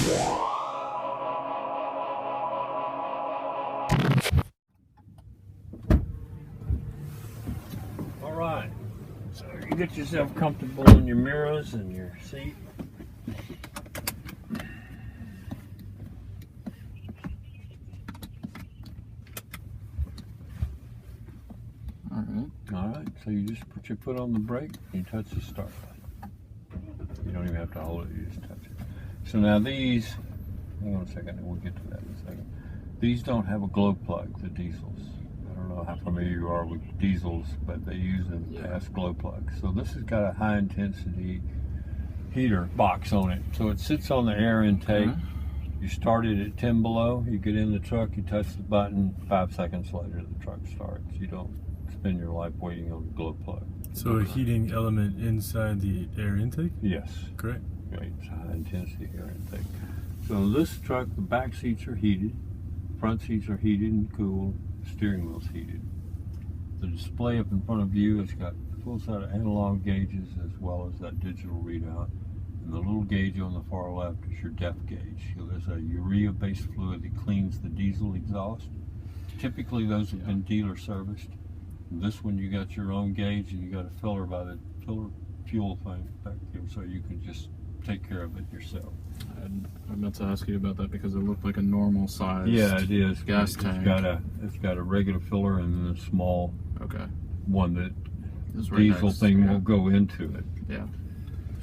All right, so you get yourself comfortable in your mirrors and your seat. All right, so you just put your foot on the brake and you touch the start button. You don't even have to hold it, you just touch it. So now these, hang on a second, and we'll get to that in a second. These don't have a glow plug, the diesels. I don't know how familiar you are with diesels, but they use in the past glow plugs. So this has got a high intensity heater box on it. So it sits on the air intake. You start it at 10 below, you get in the truck, you touch the button, 5 seconds later the truck starts. You don't spend your life waiting on the glow plug. So a heating element inside the air intake? Yes. Great. Great, it's high intensity air intake. So this truck, the back seats are heated, front seats are heated and cooled, the steering wheel's heated. The display up in front of you has got a full set of analog gauges as well as that digital readout. And the little gauge on the far left is your depth gauge. So there's a urea-based fluid that cleans the diesel exhaust. Typically those have been dealer serviced. This one you got your own gauge and you got a filler by the filler fuel thing back there, so you can just take care of it yourself. I meant to ask you about that because it looked like a normal size. Yeah, it is. Gas tank. It's got a regular filler and then a small one that diesel thing will go into it. Yeah.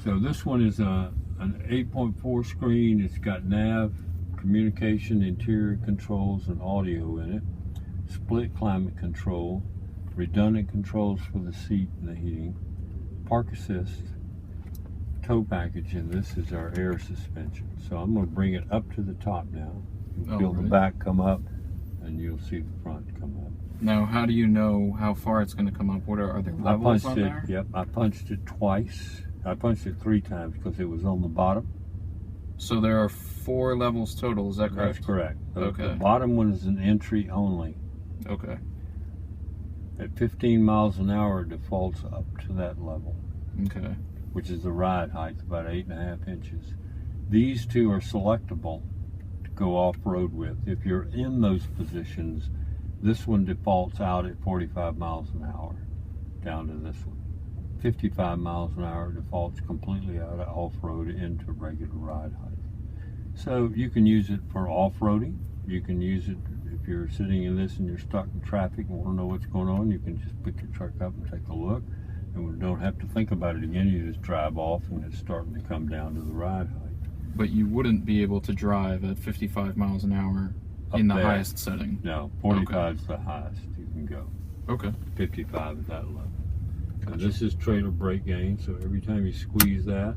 So this one is an 8.4 screen. It's got nav, communication, interior controls, and audio in it. Split climate control. Redundant controls for the seat and the heating, park assist, tow package, and this is our air suspension. So I'm going to bring it up to the top now. You'll feel the back come up and you'll see the front come up. Now how do you know how far it's going to come up? What are there levels on there? Yep, I punched it twice. I punched it 3 times because it was on the bottom. So there are 4 levels total, is that correct? That's correct. Okay. The bottom one is an entry only. Okay. At 15 miles an hour, it defaults up to that level. Okay. Which is the ride height, about 8.5 inches. These two are selectable to go off-road with. If you're in those positions, this one defaults out at 45 miles an hour, down to this one. 55 miles an hour defaults completely out of off-road into regular ride height. So you can use it for off-roading. You can use it if you're sitting in this and you're stuck in traffic and want to know what's going on. You can just pick your truck up and take a look, and we don't have to think about it again. You just drive off and it's starting to come down to the ride height. But you wouldn't be able to drive at 55 miles an hour in the highest setting? No, 45 is the highest you can go. Okay. 55 is that level. So this is trailer brake gain, so every time you squeeze that,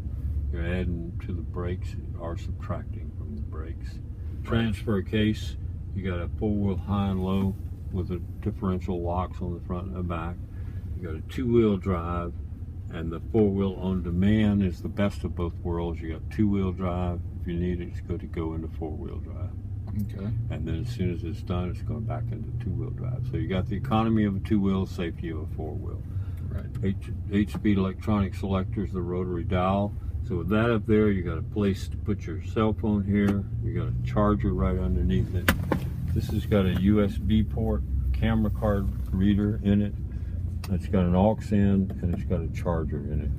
you're adding to the brakes or subtracting from the brakes. Transfer case, you got a 4-wheel high and low with the differential locks on the front and the back. You got a 2-wheel drive, and the 4-wheel on demand is the best of both worlds. You got 2-wheel drive. If you need it, it's good to go into 4-wheel drive. Okay. And then as soon as it's done, it's going back into 2-wheel drive. So you got the economy of a 2-wheel, safety of a 4-wheel. Right. 8-speed electronic selectors, the rotary dial. So with that up there, you got a place to put your cell phone here. You got a charger right underneath it. This has got a USB port, camera card reader in it. It's got an aux in, and it's got a charger in it.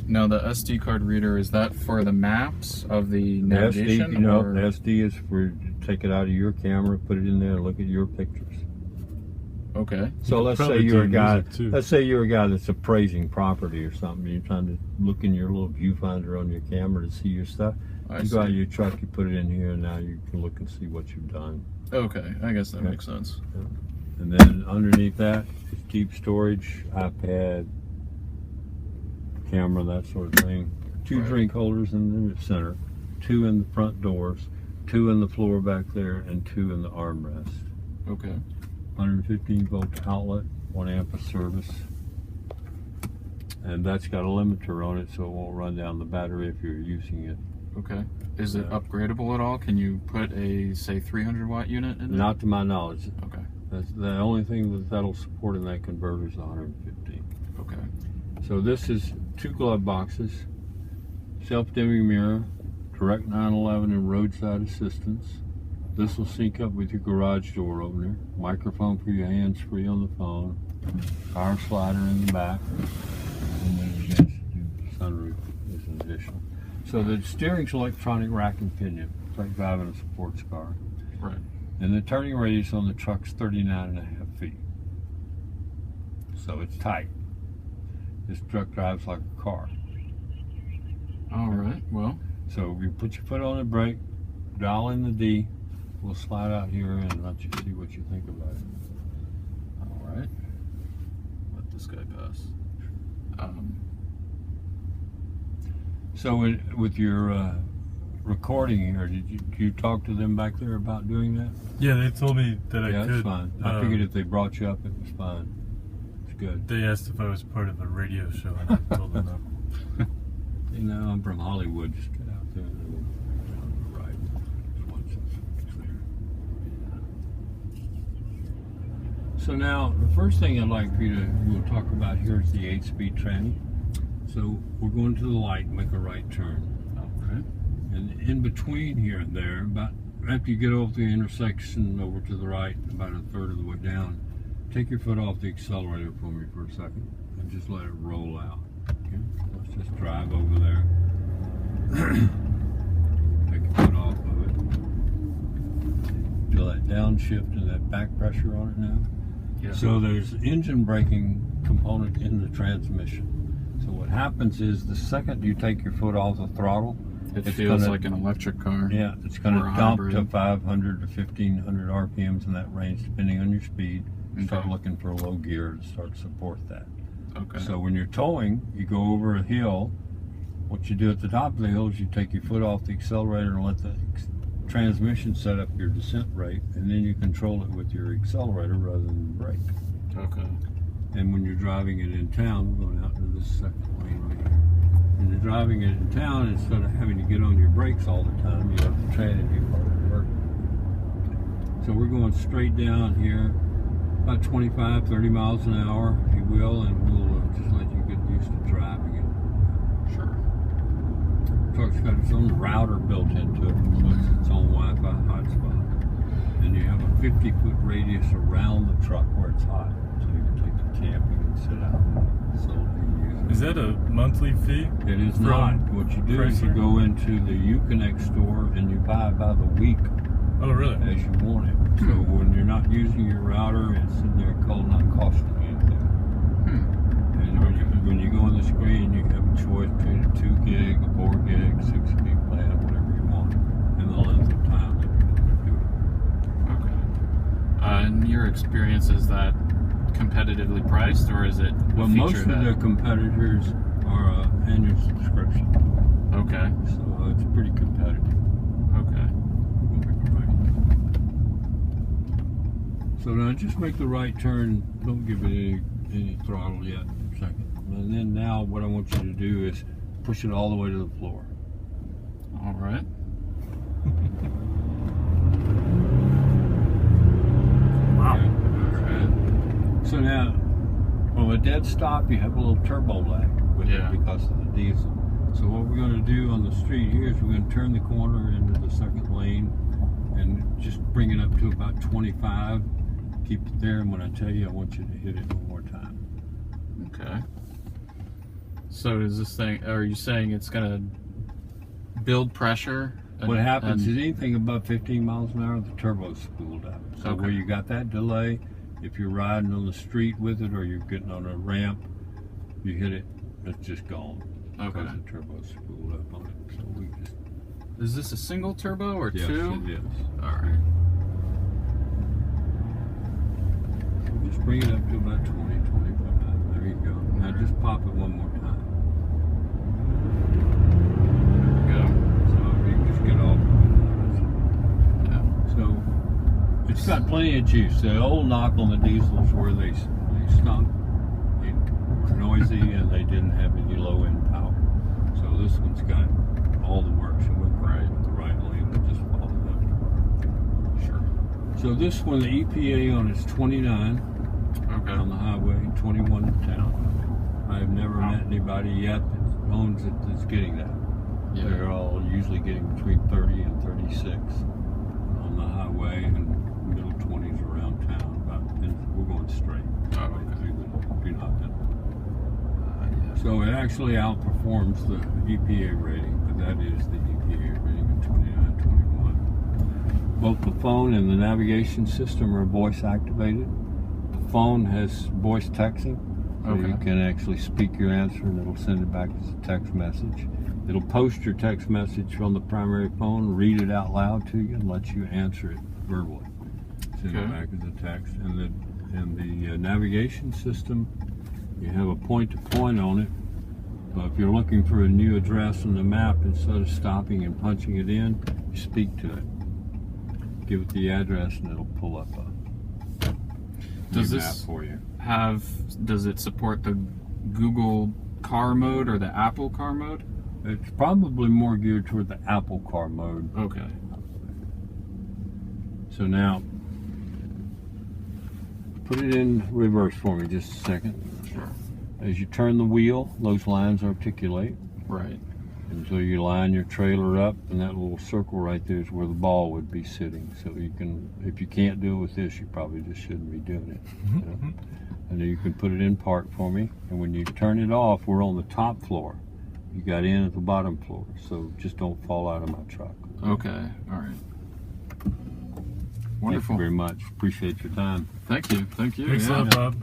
Now the SD card reader, is that for the maps of the navigation? The SD is for take it out of your camera, put it in there, and look at your pictures. Okay. So let's say you're a guy. Let's say you're a guy that's appraising property or something. You're trying to look in your little viewfinder on your camera to see your stuff. You go out of your truck, you put it in here, and now you can look and see what you've done. Okay, I guess that makes sense. Yeah. And then underneath that is deep storage, iPad, camera, that sort of thing. 2 drink holders in the center, 2 in the front doors, 2 in the floor back there, and 2 in the armrest. Okay. 115 volt outlet, 1 amp of service, and that's got a limiter on it, so it won't run down the battery if you're using it. Okay. Is it upgradable at all? Can you put a, say, 300 watt unit in there? Not to my knowledge. Okay. That's the only thing that'll support in that converter is the 115. Okay. So this is 2 glove boxes, self-dimming mirror, direct 911 and roadside assistance. This will sync up with your garage door opener. Microphone for your hands free on the phone. Power slider in the back. And then a chance to do sunroof is an additional. So the steering's electronic rack and pinion. It's like driving a sports car. Right. And the turning radius on the truck's 39.5 feet. So it's tight. This truck drives like a car. All right. Well. So you put your foot on the brake, dial in the D. We'll slide out here and let you see what you think about it. All right. Let this guy pass. So with your recording here, did you talk to them back there about doing that? Yeah, they told me that I Yeah, could. that's fine. I figured if they brought you up, it was fine. It's good. They asked if I was part of a radio show, and I told them no. You know, I'm from Hollywood. Just get out there and then down to the right. Just once it's clear. So now, the first thing I'd like for you to we'll talk about here is the 8-speed tranny. So we're going to the light and make a right turn. Okay. And in between here and there, about after you get over the intersection over to the right, about a third of the way down, take your foot off the accelerator for me for a second and just let it roll out. Okay? Let's just drive over there. Take your foot off of it. Feel that downshift and that back pressure on it now? Yeah. So there's engine braking component in the transmission. So what happens is the second you take your foot off the throttle, It it's feels gonna- like an electric car. yeah, it's going to Or a dump hybrid. to 500 to 1500 RPMs in that range, depending on your speed. Start Okay. looking for a low gear to start to support that. Okay. So when you're towing, you go over a hill. What you do at the top of the hill is you take your foot off the accelerator and let the transmission set up your descent rate, and then you control it with your accelerator rather than the brake. Okay. And when you're driving it in town, we're going out into this second lane right here. When you're driving it in town, instead of having to get on your brakes all the time, you have the tranny be part of the work. So we're going straight down here, about 25, 30 miles an hour, if you will, and we'll just let you get used to driving it. Sure. The truck's got its own router built into it, so it's its own Wi-Fi hotspot. And you have a 50-foot radius around the truck where it's hot, so you can take it camping and sit out in the facility and use it. Is that a monthly fee? It is from not. What you do is you Chrysler? go into the Uconnect store and you buy by the week Oh, really? as you want it. So when you're not using your router, it's sitting there cold, not costing you anything. And when you go on the screen, you have a choice between a 2 gig, a 4 gig, 6 gig plan, whatever you want, and the length of time that you're going to do it. Okay. In your experience, is that competitively priced, or is it a Well, feature most of that? the competitors are annual subscription, Okay. so it's pretty competitive. Okay. So now just make the right turn. Don't give it any throttle yet. Second. And then now what I want you to do is push it all the way to the floor. All right. Wow. Okay. So now, from a dead stop, you have a little turbo lag with Yeah. it because of the diesel. So what we're going to do on the street here is we're going to turn the corner into the second lane and just bring it up to about 25. Keep it there, and when I tell you, I want you to hit it one more time. Okay. So is this thing? Are you saying it's gonna build pressure? What happens and- is anything above 15 miles an hour, the turbo's spooled up. So Okay. where you got that delay, if you're riding on the street with it or you're getting on a ramp, you hit it, it's just gone. Okay. Because the turbo's spooled up on it. So we just, Is this a single turbo or yes, two? it is. All right. So just bring it up to about 20, 25. There you go. Now just pop it one more time. There So you can just get off of it. we go. So it's got plenty of juice. The old knock on the diesels were they stunk, they were noisy, and they didn't have any low end power. So this one's got all the works. It went right with the right lane and just followed up. Sure. So this one, the EPA on it's 29 Okay. on the highway, 21 in town. I've never Wow. met anybody yet that owns it that's getting that. Yeah. They're all usually getting between 30 and 36 on the highway, and middle 20s around town. We're going straight. Oh, Right okay. through the do nothing. Yeah. So it actually outperforms the EPA rating, but that is the EPA rating of 2921. Both the phone and the navigation system are voice activated. The phone has voice texting, so Okay. you can actually speak your answer and it'll send it back as a text message. It'll post your text message from the primary phone, read it out loud to you, and let you answer it verbally. Send it Okay. back as a text. And the navigation system, you have a point-to-point on it. But if you're looking for a new address on the map, instead of stopping and punching it in, you speak to it. Give it the address, and it'll pull up a Does new this map for you. does it support the Google car mode or the Apple car mode? It's probably more geared toward the Apple car mode. Okay. So now, put it in reverse for me just a second. Sure. As you turn the wheel, those lines articulate Right. until you line your trailer up, and that little circle right there is where the ball would be sitting. So you can, if you can't do it with this, you probably just shouldn't be doing it. You know? And then you can put it in park for me, and when you turn it off, we're on the top floor. You got in at the bottom floor, so just don't fall out of my truck. Okay. All right. Thank you Wonderful. very much. Appreciate your time. Thank you. Thank you. Thanks a Yeah. lot, Bob.